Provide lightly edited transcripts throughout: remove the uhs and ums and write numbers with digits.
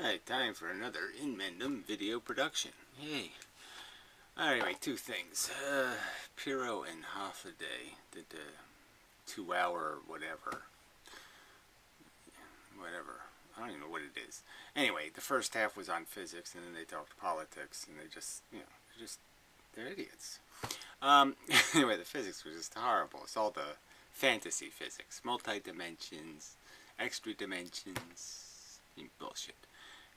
Alright, time for another Inmendham video production. Yay. Anyway, two things. Piro and half a day did the 2 hour whatever. I don't even know what it is. Anyway, the first half was on physics, and then they talked politics, and they just, they're idiots. Anyway, the physics was just horrible. It's all the fantasy physics. Multi-dimensions, extra dimensions, bullshit.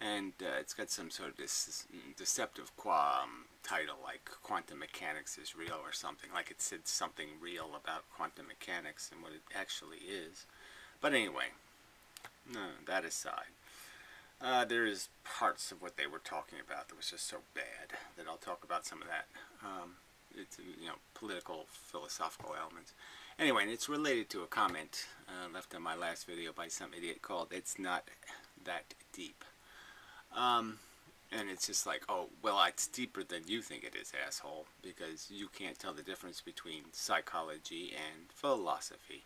And it's got some sort of this deceptive title, like quantum mechanics is real or something. Like it said something real about quantum mechanics and what it actually is. But anyway, no, that aside. There is parts of what they were talking about that was just so bad that I'll talk about some of that. It's, political, philosophical elements. Anyway, and it's related to a comment left on my last video by some idiot called "It's Not That Deep." And it's just like, oh, well, it's deeper than you think it is, asshole, because you can't tell the difference between psychology and philosophy.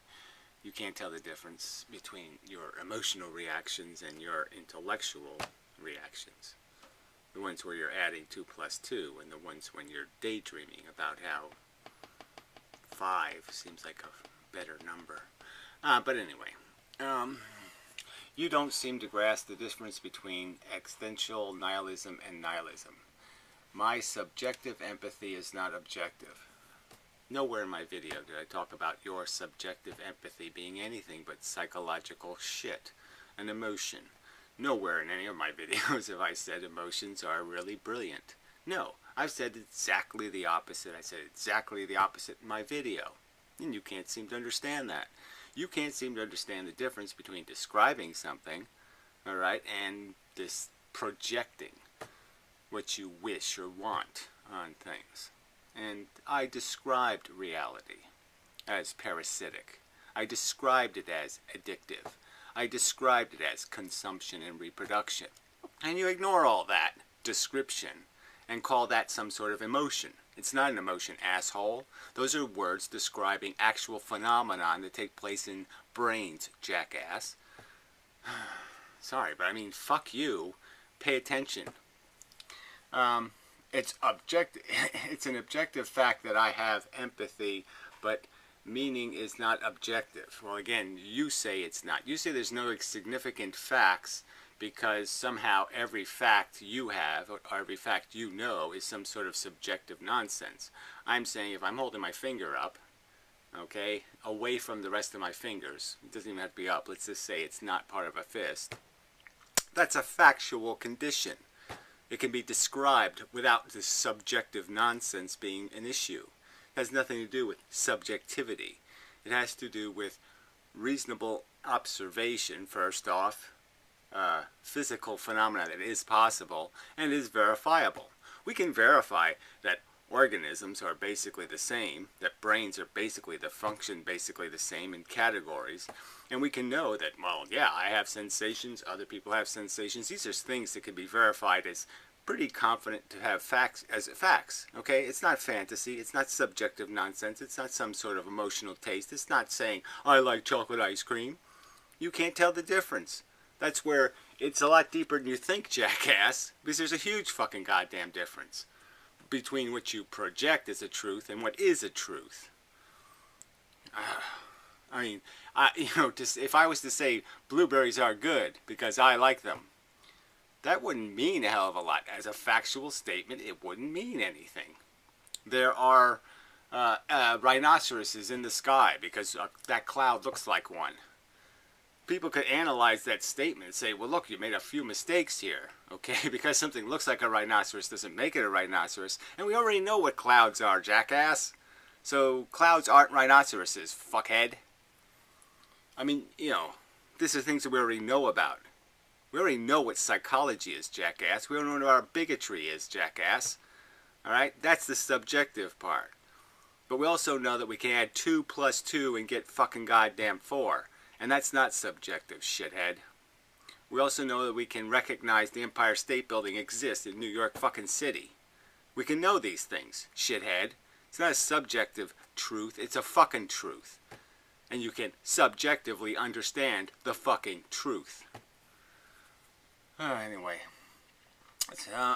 You can't tell the difference between your emotional reactions and your intellectual reactions. The ones where you're adding 2 plus 2, and the ones when you're daydreaming about how 5 seems like a better number. But anyway, you don't seem to grasp the difference between existential nihilism and nihilism. My subjective empathy is not objective. Nowhere in my video did I talk about your subjective empathy being anything but psychological shit, an emotion. Nowhere in any of my videos have I said emotions are really brilliant. No, I've said exactly the opposite. I said exactly the opposite in my video. And you can't seem to understand that. You can't seem to understand the difference between describing something, alright, and this projecting what you wish or want on things. And I described reality as parasitic. I described it as addictive. I described it as consumption and reproduction. And you ignore all that description and call that some sort of emotion. It's not an emotion, asshole. Those are words describing actual phenomenon that take place in brains, jackass. Sorry, but I mean, fuck you. Pay attention. It's an objective fact that I have empathy, but meaning is not objective. Well, again, you say it's not. You say there's no significant facts because somehow every fact you have or every fact you know is some sort of subjective nonsense. I'm saying if I'm holding my finger up, okay, away from the rest of my fingers, it doesn't even have to be up, let's just say it's not part of a fist, that's a factual condition. It can be described without this subjective nonsense being an issue. It has nothing to do with subjectivity. It has to do with reasonable observation, first off, physical phenomena that is possible and is verifiable. We can verify that organisms are basically the same, that brains are basically the function basically the same in categories, and we can know that, well, yeah, I have sensations, other people have sensations. These are things that can be verified as pretty confident to have facts as facts, okay? It's not fantasy, it's not subjective nonsense, it's not some sort of emotional taste, it's not saying, I like chocolate ice cream. You can't tell the difference. That's where it's a lot deeper than you think, jackass, because there's a huge fucking goddamn difference between what you project as a truth and what is a truth. I mean, if I was to say blueberries are good because I like them, that wouldn't mean a hell of a lot. As a factual statement, it wouldn't mean anything. There are rhinoceroses in the sky because that cloud looks like one. People could analyze that statement and say, well, look, you made a few mistakes here, okay? Because something looks like a rhinoceros doesn't make it a rhinoceros. And we already know what clouds are, jackass. So clouds aren't rhinoceroses, fuckhead. I mean, these are things that we already know about. We already know what psychology is, jackass. We don't know what our bigotry is, jackass. Alright? That's the subjective part. But we also know that we can add 2 plus 2 and get fucking goddamn 4. And that's not subjective, shithead. We also know that we can recognize the Empire State Building exists in New York fucking City. We can know these things, shithead. It's not a subjective truth, it's a fucking truth. And you can subjectively understand the fucking truth. Anyway, so,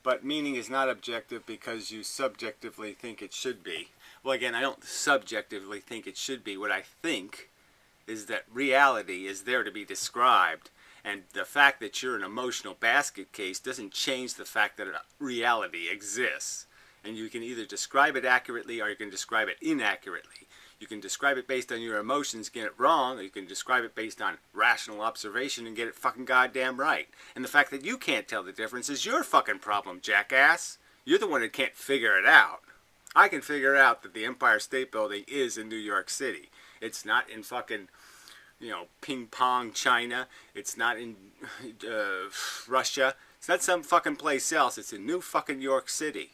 but meaning is not objective because you subjectively think it should be. Well, again, I don't subjectively think it should be. What I think is that reality is there to be described, and the fact that you're an emotional basket case doesn't change the fact that reality exists. And you can either describe it accurately or you can describe it inaccurately. You can describe it based on your emotions, get it wrong, or you can describe it based on rational observation and get it fucking goddamn right. And the fact that you can't tell the difference is your fucking problem, jackass. You're the one that can't figure it out. I can figure out that the Empire State Building is in New York City. It's not in fucking, Ping Pong, China. It's not in Russia. It's not some fucking place else. It's in New fucking York City.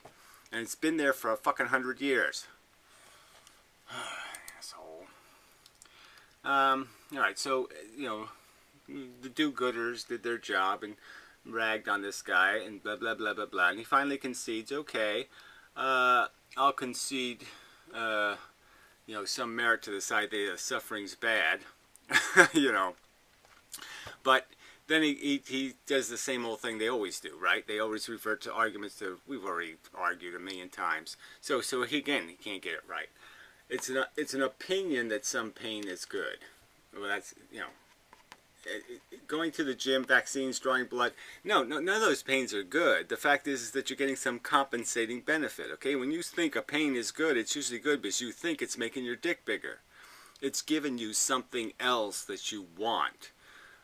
And it's been there for a fucking 100 years. Asshole. Alright, so, the do-gooders did their job and ragged on this guy and blah, blah, blah, blah, blah. And he finally concedes, okay, I'll concede, some merit to the side that suffering's bad, But then he does the same old thing they always do, right? They always refer to arguments that we've already argued a million times. So again, he can't get it right. It's an opinion that some pain is good. Well, that's, going to the gym, vaccines, drawing blood. No, none of those pains are good. The fact is that you're getting some compensating benefit, okay? When you think a pain is good, it's usually good because you think it's making your dick bigger. It's giving you something else that you want,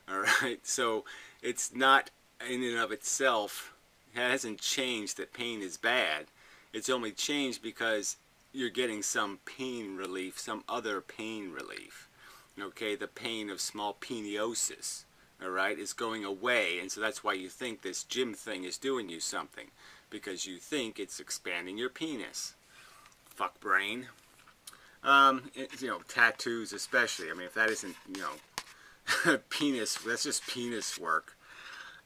all right? So it's not in and of itself, it hasn't changed that pain is bad. It's only changed because you're getting some pain relief, some other pain relief. Okay, the pain of small peniosis, all right, is going away, and so that's why you think this gym thing is doing you something, because you think it's expanding your penis. Fuck brain. Tattoos especially. I mean, if that isn't, penis, that's just penis work.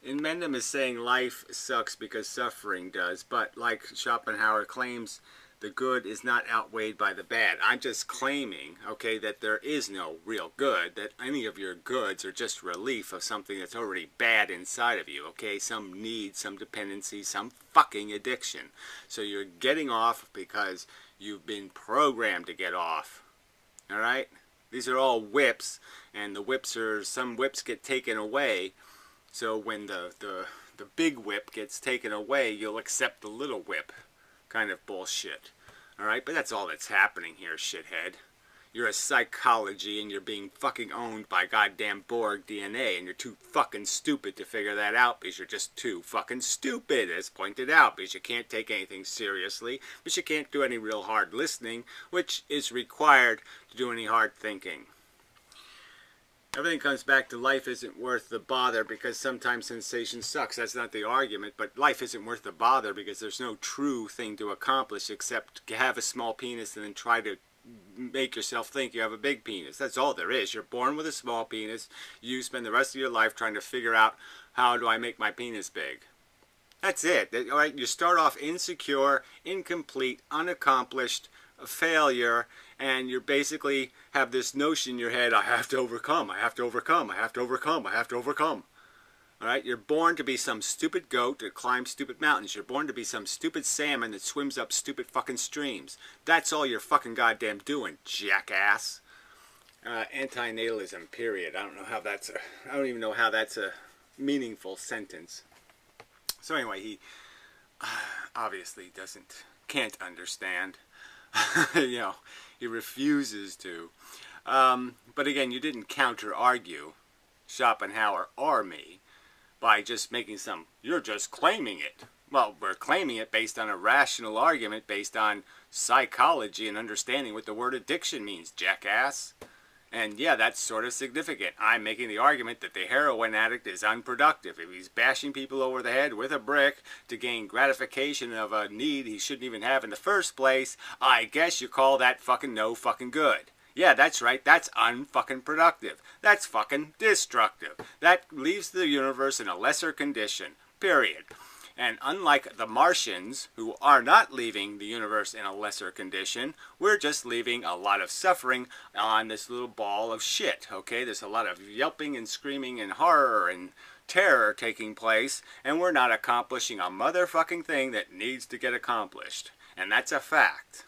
Inmendham is saying life sucks because suffering does, but like Schopenhauer claims, the good is not outweighed by the bad. I'm just claiming, okay, that there is no real good, that any of your goods are just relief of something that's already bad inside of you, okay? Some need, some dependency, some fucking addiction. So you're getting off because you've been programmed to get off, all right? These are all whips, and the whips are, some whips get taken away, so when the big whip gets taken away, you'll accept the little whip. Kind of bullshit. Alright, but that's all that's happening here, shithead. You're a psychology and you're being fucking owned by goddamn Borg DNA, and you're too fucking stupid to figure that out because you're just too fucking stupid, as pointed out, because you can't take anything seriously, because you can't do any real hard listening, which is required to do any hard thinking. Everything comes back to life isn't worth the bother because sometimes sensation sucks. That's not the argument, but life isn't worth the bother because there's no true thing to accomplish except to have a small penis and then try to make yourself think you have a big penis. That's all there is. You're born with a small penis. You spend the rest of your life trying to figure out, how do I make my penis big? That's it. All right? You start off insecure, incomplete, unaccomplished, a failure, and you basically have this notion in your head, I have to overcome, I have to overcome, I have to overcome, I have to overcome. Alright, you're born to be some stupid goat that climbs stupid mountains. You're born to be some stupid salmon that swims up stupid fucking streams. That's all you're fucking goddamn doing, jackass. Antinatalism, period. I don't even know how that's a meaningful sentence. So anyway, he obviously can't understand. He refuses to. But again, you didn't counter-argue Schopenhauer or me by just making you're just claiming it. Well, we're claiming it based on a rational argument, based on psychology and understanding what the word addiction means, jackass. And yeah, that's sort of significant. I'm making the argument that the heroin addict is unproductive. If he's bashing people over the head with a brick to gain gratification of a need he shouldn't even have in the first place, I guess you call that fucking no fucking good. Yeah, that's right. That's unfucking productive. That's fucking destructive. That leaves the universe in a lesser condition. Period. And unlike the Martians, who are not leaving the universe in a lesser condition, we're just leaving a lot of suffering on this little ball of shit, okay? There's a lot of yelping and screaming and horror and terror taking place, and we're not accomplishing a motherfucking thing that needs to get accomplished. And that's a fact.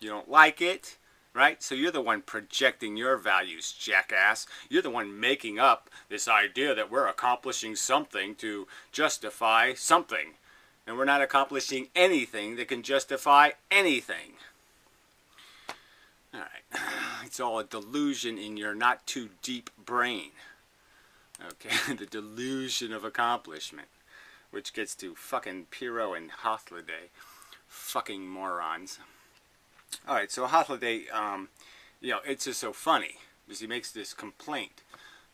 You don't like it, right? So you're the one projecting your values, jackass. You're the one making up this idea that we're accomplishing something to justify something. And we're not accomplishing anything that can justify anything. Alright, it's all a delusion in your not too deep brain. Okay, the delusion of accomplishment. Which gets to fucking Pyrrho and Hothliday. Fucking morons. Alright, so Hothliday, it's just so funny. Because he makes this complaint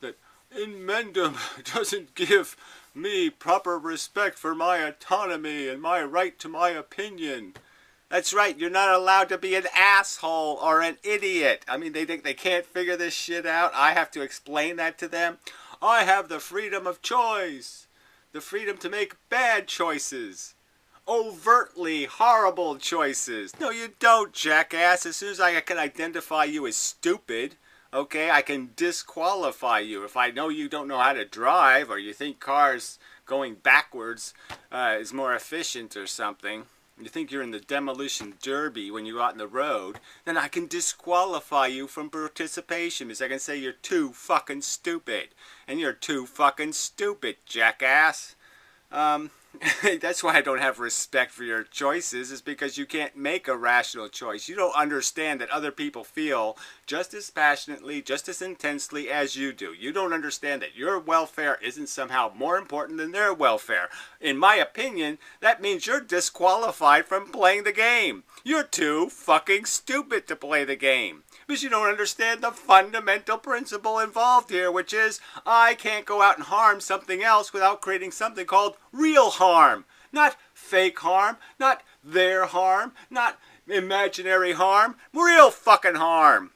that Inmendham doesn't give me proper respect for my autonomy and my right to my opinion. That's right, you're not allowed to be an asshole or an idiot. I mean, they think they can't figure this shit out. I have to explain that to them. I have the freedom of choice. The freedom to make bad choices. Overtly horrible choices. No, you don't, jackass. As soon as I can identify you as stupid, okay, I can disqualify you. If I know you don't know how to drive, or you think cars going backwards is more efficient or something, you think you're in the demolition derby when you're out on the road, then I can disqualify you from participation, because I can say you're too fucking stupid. And you're too fucking stupid, jackass. That's why I don't have respect for your choices, is because you can't make a rational choice. You don't understand that other people feel just as passionately, just as intensely as you do. You don't understand that your welfare isn't somehow more important than their welfare. In my opinion, that means you're disqualified from playing the game. You're too fucking stupid to play the game. Because you don't understand the fundamental principle involved here, which is I can't go out and harm something else without creating something called real harm. Not fake harm, not their harm, not imaginary harm, real fucking harm.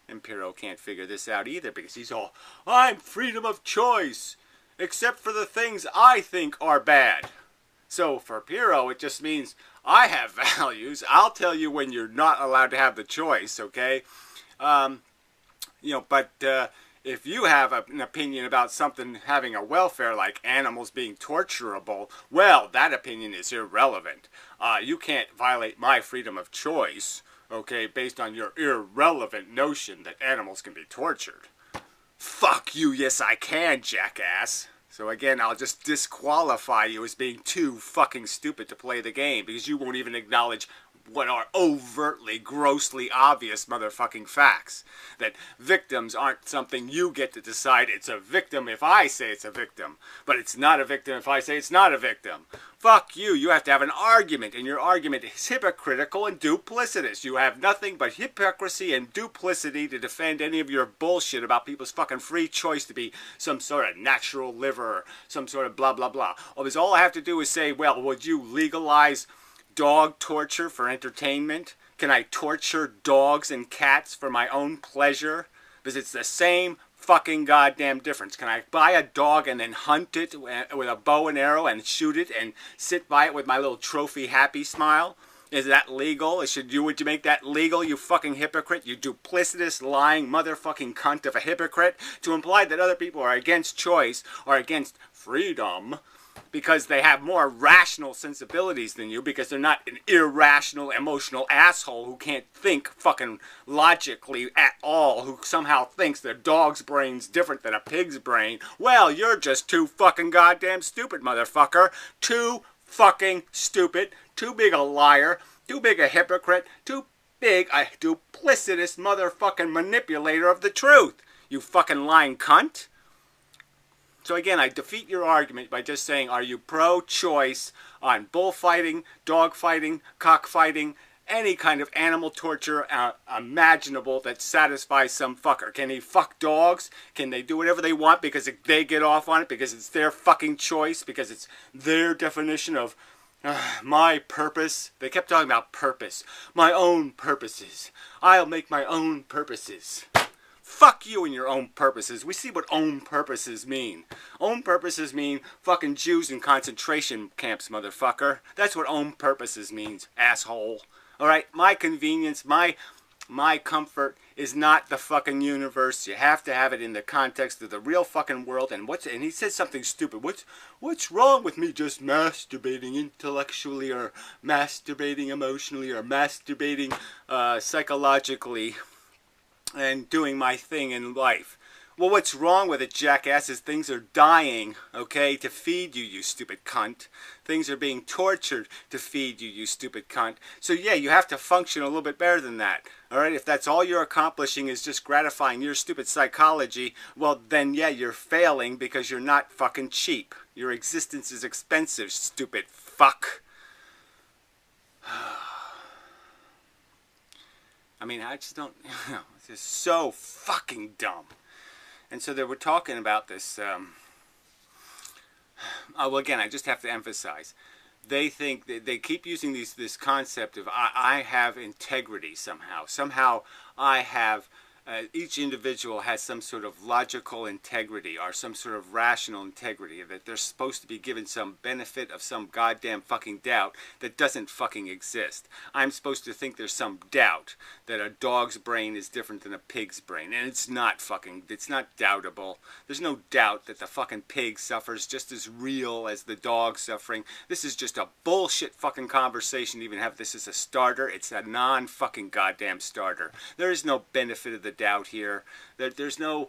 And Pyrrho can't figure this out either, because he's all, I'm freedom of choice, except for the things I think are bad. So for Pyrrho, it just means I have values. I'll tell you when you're not allowed to have the choice, okay? But if you have an opinion about something having a welfare, like animals being torturable, well, that opinion is irrelevant. You can't violate my freedom of choice, okay, based on your irrelevant notion that animals can be tortured. Fuck you, yes I can, jackass. So again, I'll just disqualify you as being too fucking stupid to play the game, because you won't even acknowledge what are overtly, grossly obvious motherfucking facts. That victims aren't something you get to decide. It's a victim if I say it's a victim. But it's not a victim if I say it's not a victim. Fuck you. You have to have an argument, and your argument is hypocritical and duplicitous. You have nothing but hypocrisy and duplicity to defend any of your bullshit about people's fucking free choice to be some sort of natural liver or some sort of blah, blah, blah. All I have to do is say, well, would you legalize dog torture for entertainment? Can I torture dogs and cats for my own pleasure? Because it's the same fucking goddamn difference. Can I buy a dog and then hunt it with a bow and arrow and shoot it and sit by it with my little trophy happy smile? Is that legal? Would you make that legal, you fucking hypocrite? You duplicitous, lying, motherfucking cunt of a hypocrite? To imply that other people are against choice or against freedom because they have more rational sensibilities than you, because they're not an irrational, emotional asshole who can't think fucking logically at all, who somehow thinks the dog's brain's different than a pig's brain. Well, you're just too fucking goddamn stupid, motherfucker. Too fucking stupid, too big a liar, too big a hypocrite, too big a duplicitous motherfucking manipulator of the truth. You fucking lying cunt. So again, I defeat your argument by just saying, are you pro-choice on bullfighting, dogfighting, cockfighting, any kind of animal torture imaginable that satisfies some fucker? Can he fuck dogs? Can they do whatever they want because they get off on it, because it's their fucking choice, because it's their definition of my purpose? They kept talking about purpose. My own purposes. I'll make my own purposes. Fuck you and your own purposes. We see what own purposes mean. Own purposes mean fucking Jews in concentration camps, motherfucker. That's what own purposes means, asshole. Alright, my convenience, my my comfort is not the fucking universe. You have to have it in the context of the real fucking world. And he says something stupid. What's wrong with me just masturbating intellectually, or masturbating emotionally, or masturbating psychologically, and doing my thing in life? Well, what's wrong with it, jackass, is things are dying, okay, to feed you, you stupid cunt. Things are being tortured to feed you, you stupid cunt. So yeah, you have to function a little bit better than that. Alright, if that's all you're accomplishing is just gratifying your stupid psychology, well then yeah, you're failing because you're not fucking cheap. Your existence is expensive, stupid fuck. I mean, I just don't, it's just so fucking dumb. And so they were talking about this, well again, I just have to emphasize, they think, they keep using this concept of I have integrity somehow. Somehow I have, each individual has some sort of logical integrity or some sort of rational integrity, that they're supposed to be given some benefit of some goddamn fucking doubt that doesn't fucking exist. I'm supposed to think there's some doubt that a dog's brain is different than a pig's brain, and it's not doubtable. There's no doubt that the fucking pig suffers just as real as the dog suffering. This is just a bullshit fucking conversation to even have this as a starter. It's a non-fucking goddamn starter. There is no benefit of the doubt here. There's no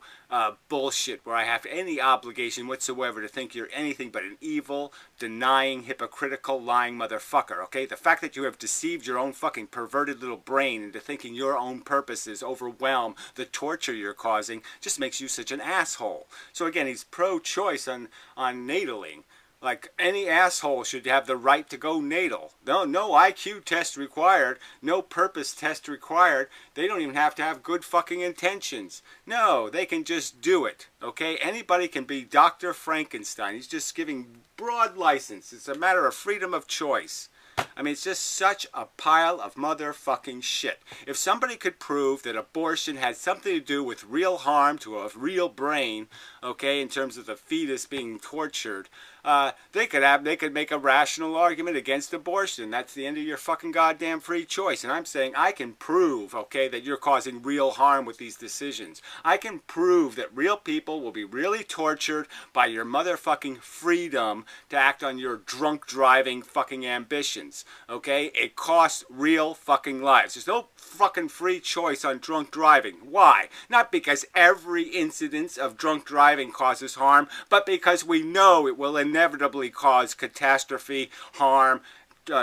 bullshit where I have any obligation whatsoever to think you're anything but an evil, denying, hypocritical, lying motherfucker, okay? The fact that you have deceived your own fucking perverted little brain into thinking your own purposes overwhelm the torture you're causing just makes you such an asshole. So again, he's pro-choice on nataling. Like, any asshole should have the right to go natal. No IQ test required. No purpose test required. They don't even have to have good fucking intentions. No, they can just do it, okay? Anybody can be Dr. Frankenstein. He's just giving broad license. It's a matter of freedom of choice. I mean, it's just such a pile of motherfucking shit. If somebody could prove that abortion had something to do with real harm to a real brain, okay, in terms of the fetus being tortured, they could make a rational argument against abortion. That's the end of your fucking goddamn free choice. And I'm saying I can prove, okay, that you're causing real harm with these decisions. I can prove that real people will be really tortured by your motherfucking freedom to act on your drunk driving fucking ambitions. Okay? It costs real fucking lives. There's no fucking free choice on drunk driving. Why? Not because every incidence of drunk driving causes harm, but because we know it will inevitably cause catastrophe, harm,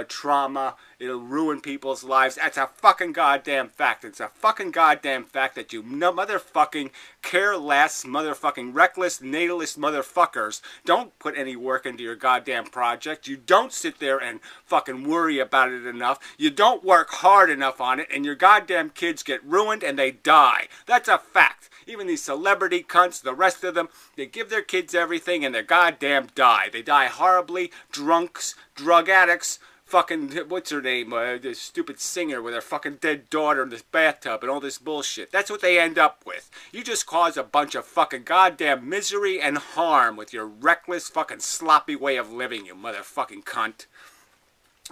trauma. It'll ruin people's lives. That's a fucking goddamn fact. It's a fucking goddamn fact that you motherfucking careless, motherfucking reckless, natalist motherfuckers don't put any work into your goddamn project. You don't sit there and fucking worry about it enough. You don't work hard enough on it, and your goddamn kids get ruined and they die. That's a fact. Even these celebrity cunts, the rest of them, they give their kids everything and they goddamn die. They die horribly. Drunks, drug addicts, fucking, what's her name, this stupid singer with her fucking dead daughter in this bathtub and all this bullshit. That's what they end up with. You just cause a bunch of fucking goddamn misery and harm with your reckless fucking sloppy way of living, you motherfucking cunt.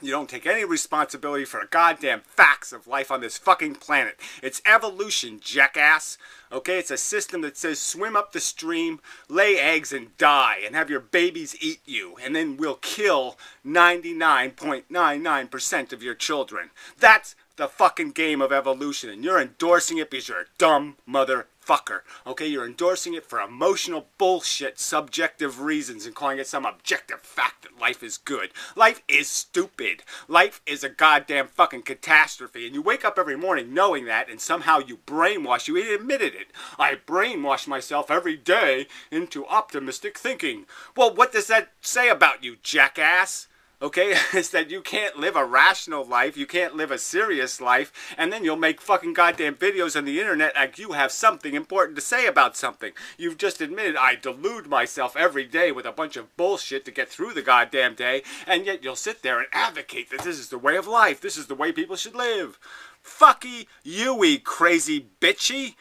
You don't take any responsibility for the goddamn facts of life on this fucking planet. It's evolution, jackass. Okay, it's a system that says swim up the stream, lay eggs and die, and have your babies eat you, and then we'll kill 99.99% of your children. That's the fucking game of evolution, and you're endorsing it because you're a dumb motherfucker. Okay, you're endorsing it for emotional bullshit, subjective reasons, and calling it some objective fact that life is good. Life is stupid. Life is a goddamn fucking catastrophe, and you wake up every morning knowing that, and somehow you brainwash. You admitted it. I brainwash myself every day into optimistic thinking. Well, what does that say about you, jackass? Okay, it's that you can't live a rational life, you can't live a serious life, and then you'll make fucking goddamn videos on the internet like you have something important to say about something. You've just admitted I delude myself every day with a bunch of bullshit to get through the goddamn day, and yet you'll sit there and advocate that this is the way of life, this is the way people should live. Fucky you, crazy bitchy.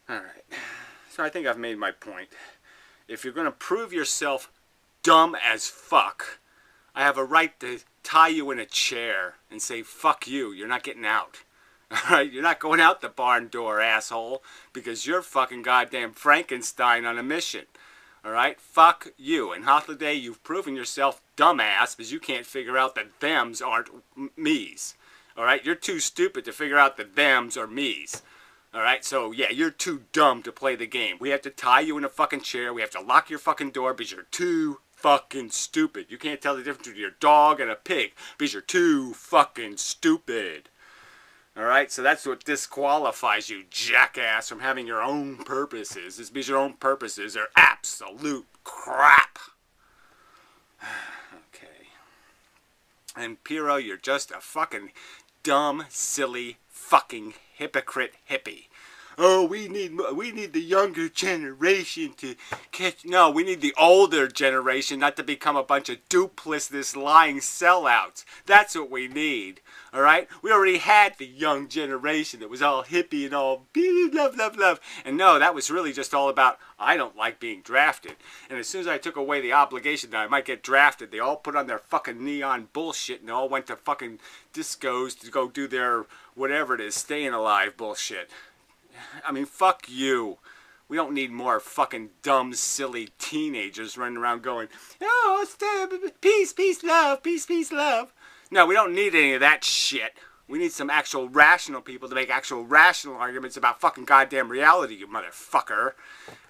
Alright, so I think I've made my point. If you're going to prove yourself dumb as fuck, I have a right to tie you in a chair and say, fuck you, you're not getting out. Alright, you're not going out the barn door, asshole, because you're fucking goddamn Frankenstein on a mission. Alright, fuck you. And Holiday, you've proven yourself dumbass because you can't figure out that thems aren't me's. Alright, you're too stupid to figure out that thems are me's. Alright, so yeah, you're too dumb to play the game. We have to tie you in a fucking chair. We have to lock your fucking door because you're too fucking stupid. You can't tell the difference between your dog and a pig because you're too fucking stupid. Alright, so that's what disqualifies you, jackass, from having your own purposes. It's because your own purposes are absolute crap. Okay. And Piro, you're just a fucking dumb, silly, fucking hypocrite hippie. Oh, we need the younger generation to catch. No, we need the older generation not to become a bunch of duplicitous, lying sellouts. That's what we need. All right? We already had the young generation that was all hippie and all love, love, love. And no, that was really just all about, I don't like being drafted. And as soon as I took away the obligation that I might get drafted, they all put on their fucking neon bullshit and they all went to fucking discos to go do their whatever it is, staying alive bullshit. I mean, fuck you. We don't need more fucking dumb, silly teenagers running around going, oh, peace, peace, love, peace, peace, love. No, we don't need any of that shit. We need some actual rational people to make actual rational arguments about fucking goddamn reality, you motherfucker.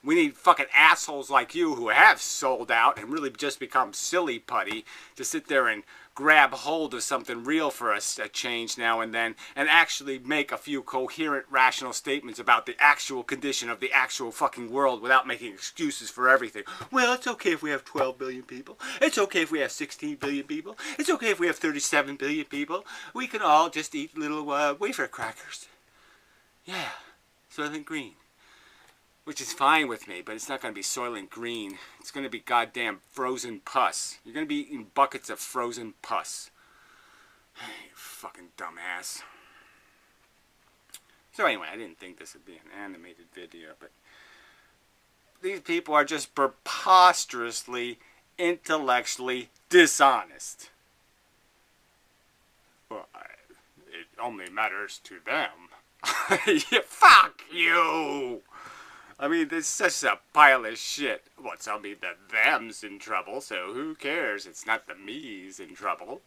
We need fucking assholes like you who have sold out and really just become silly putty to sit there and grab hold of something real for a change now and then and actually make a few coherent, rational statements about the actual condition of the actual fucking world without making excuses for everything. Well, it's okay if we have 12 billion people. It's okay if we have 16 billion people. It's okay if we have 37 billion people. We can all just eat little wafer crackers. Yeah, Soylent Green. Which is fine with me, but it's not going to be Soylent Green. It's going to be goddamn frozen pus. You're going to be eating buckets of frozen pus. You fucking dumbass. So anyway, I didn't think this would be an animated video, but these people are just preposterously, intellectually dishonest. Well, it only matters to them. Yeah, fuck you! I mean, it's such a pile of shit. Well, tell me that them's in trouble, so who cares? It's not the me's in trouble.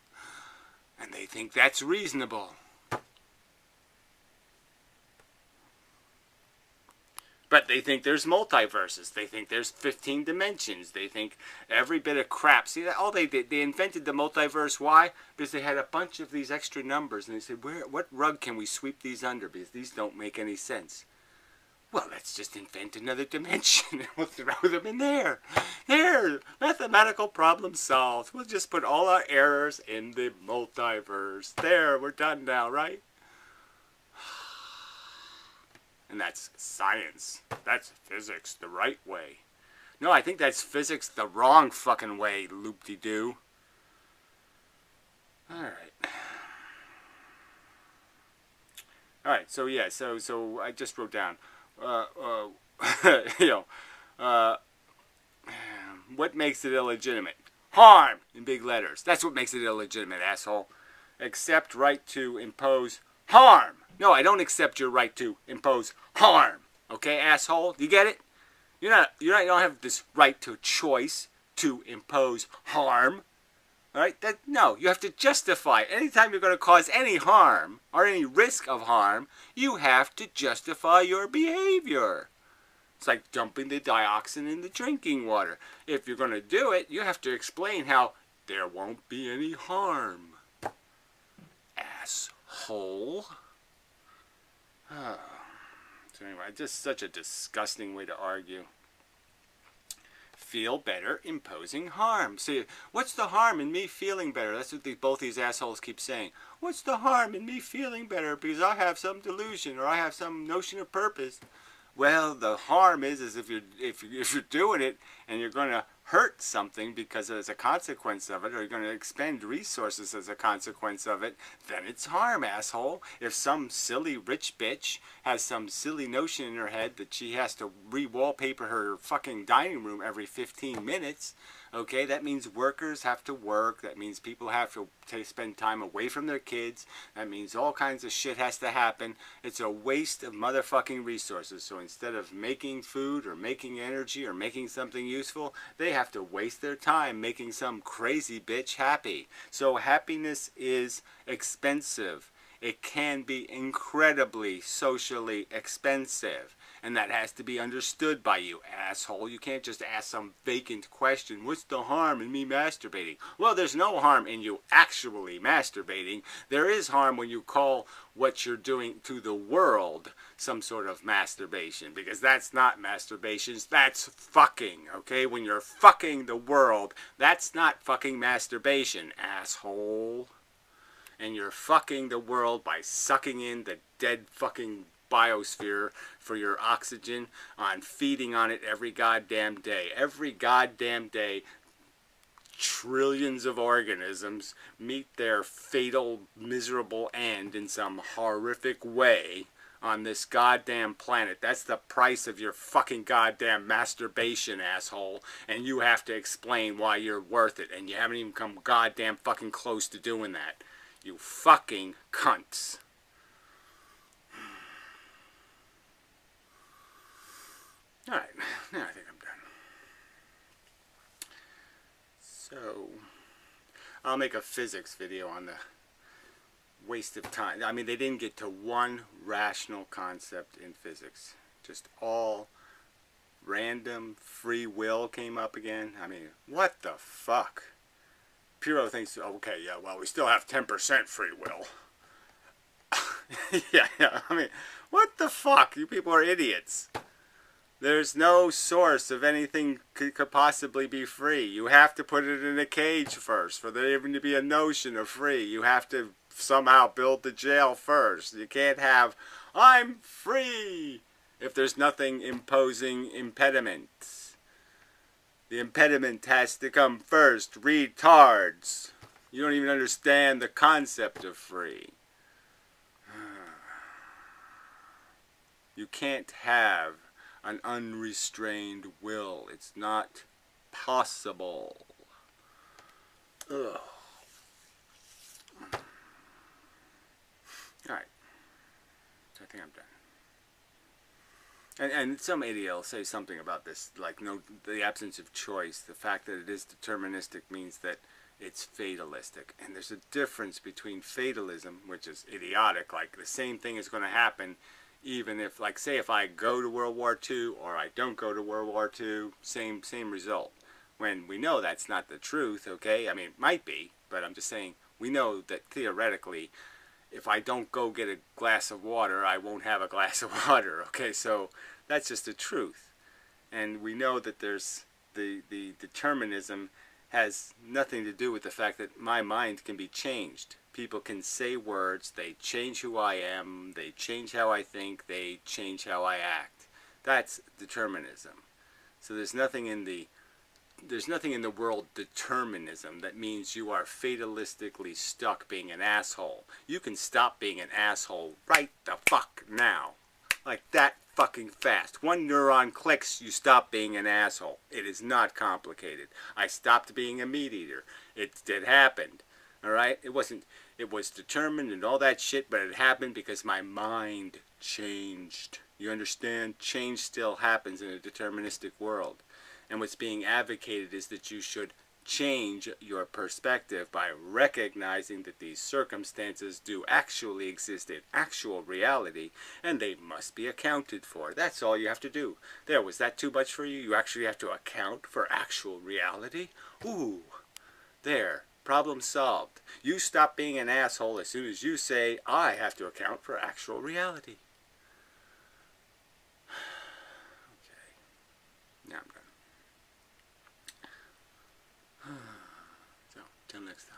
And they think that's reasonable. But they think there's multiverses. They think there's 15 dimensions. They think every bit of crap. See, all they did, they invented the multiverse. Why? Because they had a bunch of these extra numbers. And they said, what rug can we sweep these under? Because these don't make any sense. Well, let's just invent another dimension and we'll throw them in there. There, mathematical problem solved. We'll just put all our errors in the multiverse. There, we're done now, right? And that's science. That's physics the right way. No, I think that's physics the wrong fucking way, loop-de-doo. Alright. Alright, so yeah, so I just wrote down, what makes it illegitimate? Harm, in big letters. That's what makes it illegitimate, asshole. Accept right to impose harm. No, I don't accept your right to impose harm. Okay, asshole? Do you get it? You don't have this right to choice to impose harm. All right? No, you have to justify. Anytime you're going to cause any harm or any risk of harm, you have to justify your behavior. It's like dumping the dioxin in the drinking water. If you're going to do it, you have to explain how there won't be any harm. Asshole. Oh. So anyway, just such a disgusting way to argue. Feel better imposing harm. See, what's the harm in me feeling better? That's what both these assholes keep saying. What's the harm in me feeling better because I have some delusion or I have some notion of purpose? Well, the harm is if you're doing it and you're going to hurt something because as a consequence of it, or you're going to expend resources as a consequence of it, then it's harm, asshole. If some silly rich bitch has some silly notion in her head that she has to re-wallpaper her fucking dining room every 15 minutes, okay, that means workers have to work. That means people have to spend time away from their kids. That means all kinds of shit has to happen. It's a waste of motherfucking resources. So instead of making food or making energy or making something useful, they have to waste their time making some crazy bitch happy. So happiness is expensive. It can be incredibly socially expensive. And that has to be understood by you, asshole. You can't just ask some vacant question. What's the harm in me masturbating? Well, there's no harm in you actually masturbating. There is harm when you call what you're doing to the world some sort of masturbation. Because that's not masturbation. That's fucking, okay? When you're fucking the world, that's not fucking masturbation, asshole. And you're fucking the world by sucking in the dead fucking biosphere for your oxygen on feeding on it every goddamn day. Every goddamn day, trillions of organisms meet their fatal, miserable end in some horrific way on this goddamn planet. That's the price of your fucking goddamn masturbation, asshole. And you have to explain why you're worth it. And you haven't even come goddamn fucking close to doing that. You fucking cunts. Alright, now I think I'm done. So, I'll make a physics video on the waste of time. I mean, they didn't get to one rational concept in physics. Just all random free will came up again. I mean, what the fuck? Piro thinks, okay, yeah, well, we still have 10% free will. yeah, I mean, what the fuck? You people are idiots. There's no source of anything could possibly be free. You have to put it in a cage first for there even to be a notion of free. You have to somehow build the jail first. You can't have, I'm free, if there's nothing imposing impediments. The impediment has to come first. Retards. You don't even understand the concept of free. You can't have an unrestrained will. It's not possible. Ugh. Alright. So I think I'm done. And some idiot will say something about this, like the absence of choice. The fact that it is deterministic means that it's fatalistic. And there's a difference between fatalism, which is idiotic, like the same thing is going to happen even if, like, say if I go to World War II or I don't go to World War II, same result. When we know that's not the truth, okay? I mean, it might be, but I'm just saying, we know that theoretically, if I don't go get a glass of water, I won't have a glass of water, okay? So that's just the truth. And we know that there's the determinism has nothing to do with the fact that my mind can be changed. People can say words, they change who I am, they change how I think, they change how I act. That's determinism. So there's nothing in the world determinism that means you are fatalistically stuck being an asshole. You can stop being an asshole right the fuck now. Like that fucking fast. One neuron clicks, you stop being an asshole. It is not complicated. I stopped being a meat eater. It happened. Alright? It was determined and all that shit, but it happened because my mind changed. You understand? Change still happens in a deterministic world. And what's being advocated is that you should change your perspective by recognizing that these circumstances do actually exist in actual reality and they must be accounted for. That's all you have to do. There, was that too much for you? You actually have to account for actual reality? Ooh, there, problem solved. You stop being an asshole as soon as you say, I have to account for actual reality. Okay, now I'm done. So, till next time.